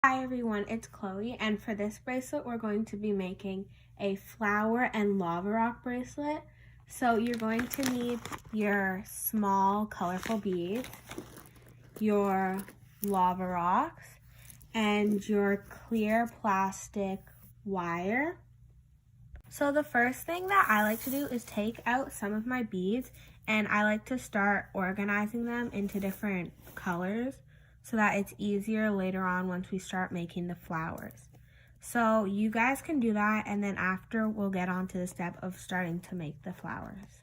Hi everyone, it's Chloe, and for this bracelet we're going to be making a flower and lava rock bracelet. So you're going to need your small colorful beads, your lava rocks, and your clear plastic wire. So the first thing that I like to do is take out some of my beads, and I like to start organizing them into different colors so that it's easier later on once we start making the flowers. So you guys can do that, and then after we'll get on to the step of starting to make the flowers.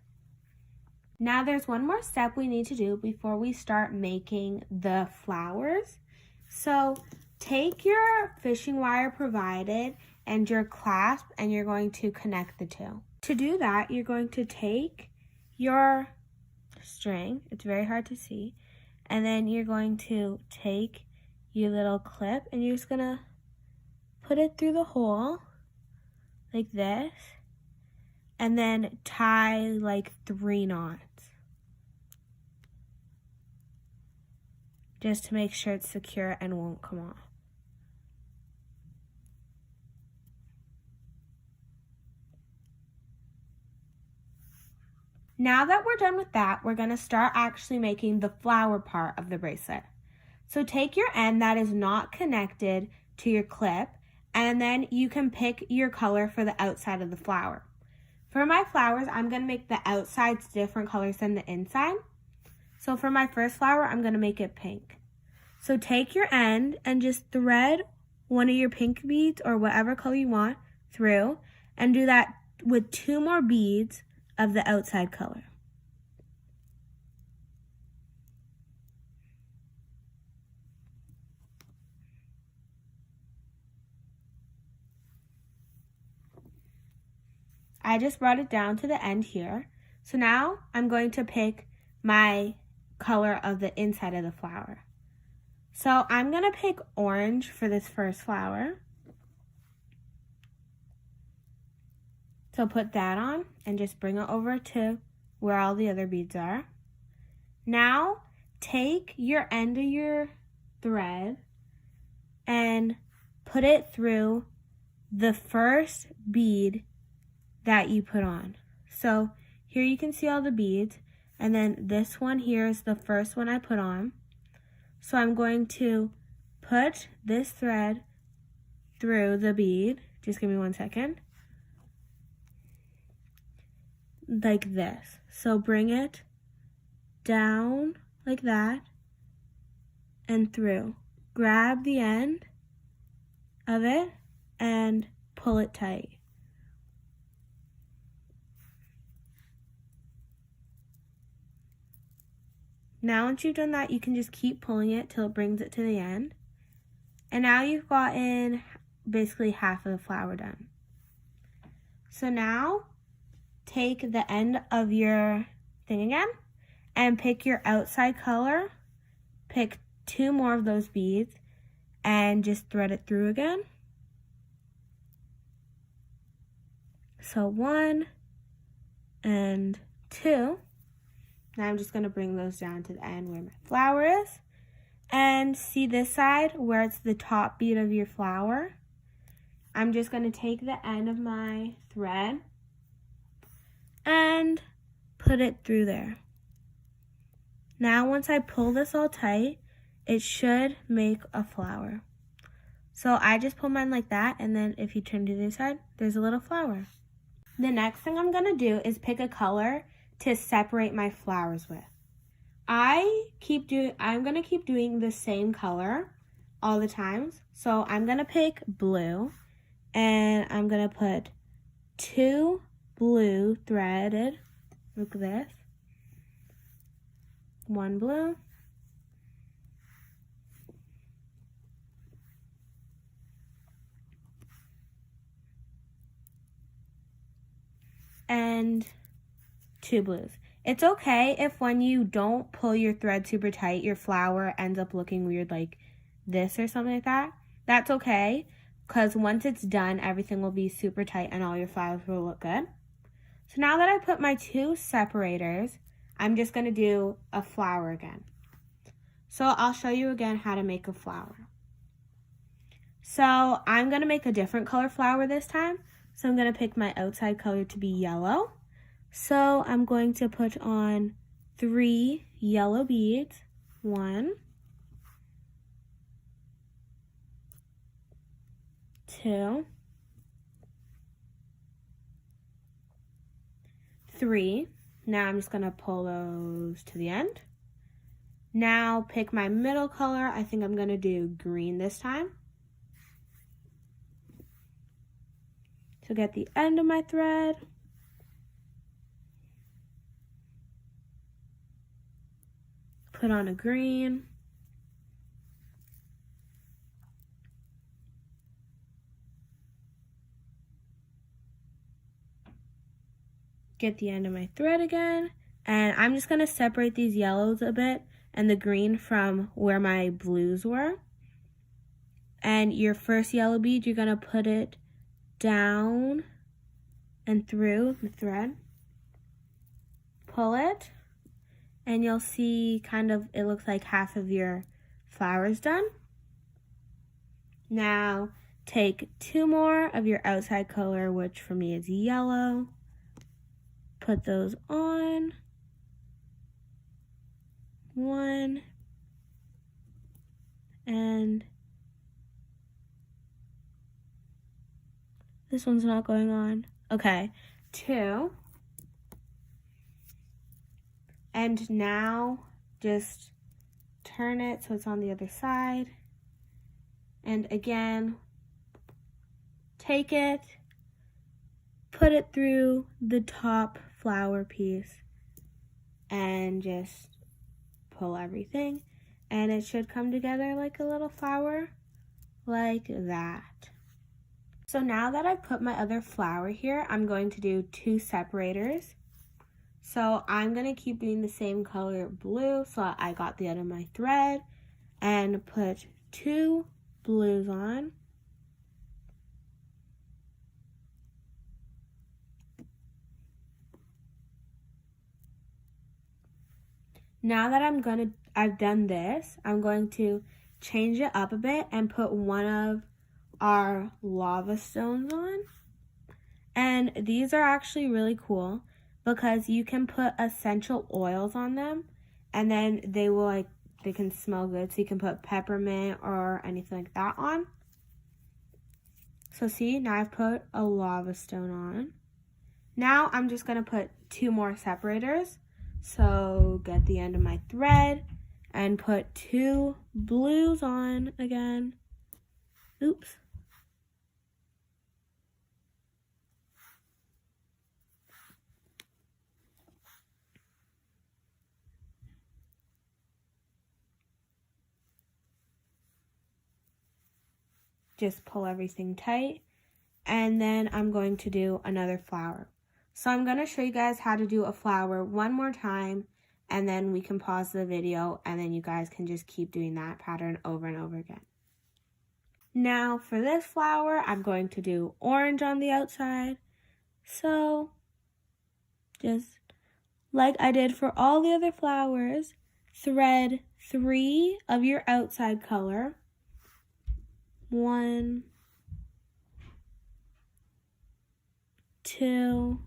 Now there's one more step we need to do before we start making the flowers. So take your fishing wire provided and your clasp, and you're going to connect the two. To do that, you're going to take your string, it's very hard to see, and then you're going to take your little clip and you're just gonna put it through the hole like this, and then tie like 3 knots just to make sure it's secure and won't come off. Now that we're done with that, we're going to start actually making the flower part of the bracelet. So take your end that is not connected to your clip, and then you can pick your color for the outside of the flower. For my flowers, I'm going to make the outsides different colors than the inside. So for my first flower, I'm going to make it pink. So take your end and just thread one of your pink beads or whatever color you want through, and do that with 2 more beads of the outside color. I just brought it down to the end here. So now I'm going to pick my color of the inside of the flower. So I'm going to pick orange for this first flower. So put that on and just bring it over to where all the other beads are. Now take your end of your thread and put it through the first bead that you put on. So here you can see all the beads, and then this one here is the first one I put on. So I'm going to put this thread through the bead. Just give me 1 second. Like this. So bring it down like that and through. Grab the end of it and pull it tight. Now once you've done that, you can just keep pulling it till it brings it to the end. And now you've gotten basically half of the flower done. So now take the end of your thing again and pick your outside color. Pick 2 more of those beads and just thread it through again. So 1 and 2. Now I'm just going to bring those down to the end where my flower is. And see this side where it's the top bead of your flower? I'm just going to take the end of my thread and put it through there. Now once I pull this all tight, it should make a flower. So I just pull mine like that, and then if you turn to the other side, there's a little flower. The next thing I'm going to do is pick a color to separate my flowers with. I'm going to keep doing the same color all the times. So I'm going to pick blue, and I'm going to put 2 blue threaded, look at this, 1 blue, and 2 blues. It's okay if when you don't pull your thread super tight, your flower ends up looking weird like this or something like that. That's okay, because once it's done, everything will be super tight and all your flowers will look good. So now that I put my 2 separators, I'm just going to do a flower again. So I'll show you again how to make a flower. So I'm going to make a different color flower this time. So I'm going to pick my outside color to be yellow. So I'm going to put on 3 yellow beads. 1, 2, 3. Now I'm just going to pull those to the end. Now pick my middle color. I think I'm going to do green this time. So get the end of my thread. Put on a green. Get the end of my thread again. And I'm just going to separate these yellows a bit and the green from where my blues were. And your first yellow bead, you're going to put it down and through the thread. Pull it, and you'll see kind of, it looks like half of your flower is done. Now take 2 more of your outside color, which for me is yellow. Put those on. 1 and this one's not going on. Okay, 2. And now just turn it so it's on the other side. And again, take it, put it through the top flower piece, and just pull everything. And it should come together like a little flower, like that. So now that I've put my other flower here, I'm going to do 2 separators. So I'm going to keep doing the same color blue, so I got the end of my thread, and put 2 blues on. Now that I've done this, I'm going to change it up a bit and put one of our lava stones on. And these are actually really cool because you can put essential oils on them, and then they can smell good. So you can put peppermint or anything like that on. So see, now I've put a lava stone on. Now I'm just gonna put 2 more separators. So get the end of my thread and put 2 blues on again. Oops. Just pull everything tight, and then I'm going to do another flower. So I'm going to show you guys how to do a flower one more time, and then we can pause the video, and then you guys can just keep doing that pattern over and over again. Now for this flower, I'm going to do orange on the outside. So just like I did for all the other flowers, thread 3 of your outside color. 1, 2,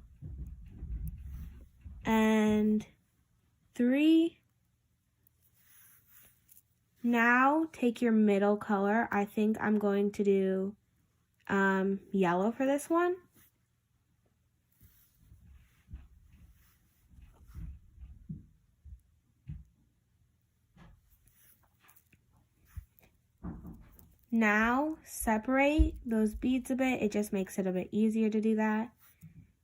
and 3. Now take your middle color. I think I'm going to do yellow for this one. Now separate those beads a bit. It just makes it a bit easier to do that.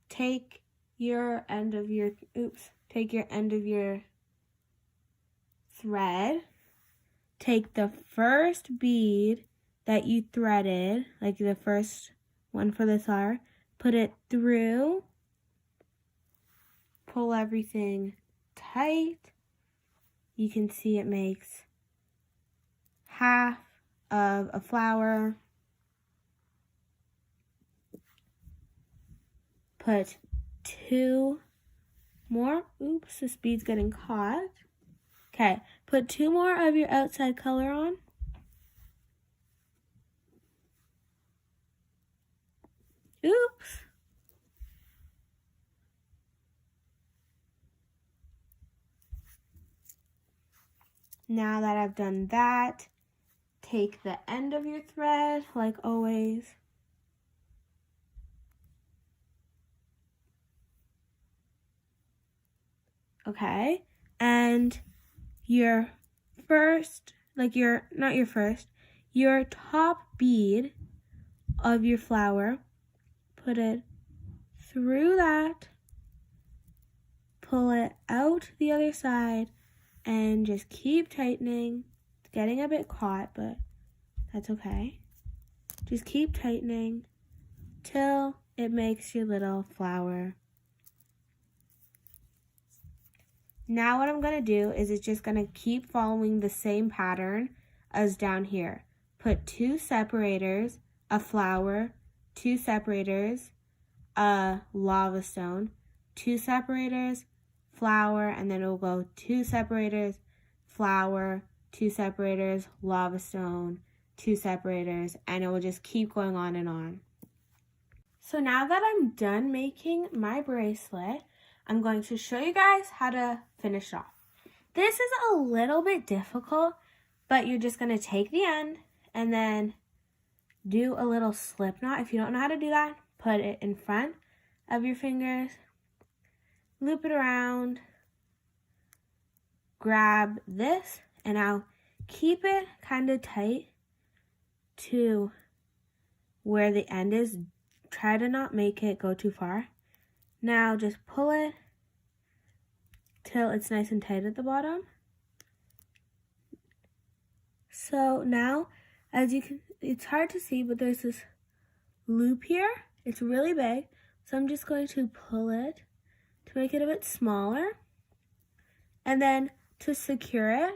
Take your end of your thread. Take the first bead that you threaded, like the first one for the flower, put it through, pull everything tight. You can see it makes half of a flower. Put 2 more. Oops, this bead's getting caught. Okay, put 2 more of your outside color on. Oops. Now that I've done that, take the end of your thread, like always. Okay, and your first, your top bead of your flower, put it through that, pull it out the other side, and just keep tightening. It's getting a bit caught, but that's okay. Just keep tightening till it makes your little flower. Now what I'm going to do is it's just going to keep following the same pattern as down here. Put 2 separators, a flower, 2 separators, a lava stone, 2 separators, flower, and then it will go 2 separators, flower, 2 separators, lava stone, 2 separators, and it will just keep going on and on. So now that I'm done making my bracelet, I'm going to show you guys how to finish off. This is a little bit difficult, but you're just going to take the end and then do a little slip knot. If you don't know how to do that, put it in front of your fingers, loop it around, grab this, and now keep it kind of tight to where the end is. Try to not make it go too far. Now just pull it till it's nice and tight at the bottom. So now, as you can, it's hard to see, but there's this loop here. It's really big. So I'm just going to pull it to make it a bit smaller. And then to secure it,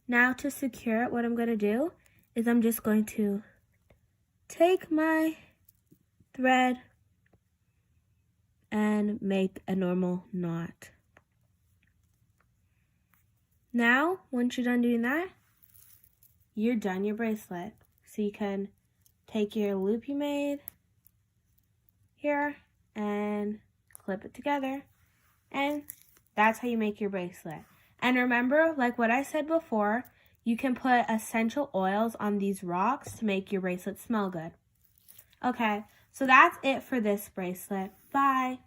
what I'm going to do is I'm just going to take my thread and make a normal knot. Now, once you're done doing that, you're done your bracelet. So you can take your loop you made here and clip it together, and that's how you make your bracelet. And remember, like what I said before, you can put essential oils on these rocks to make your bracelet smell good. Okay, so that's it for this bracelet. Bye.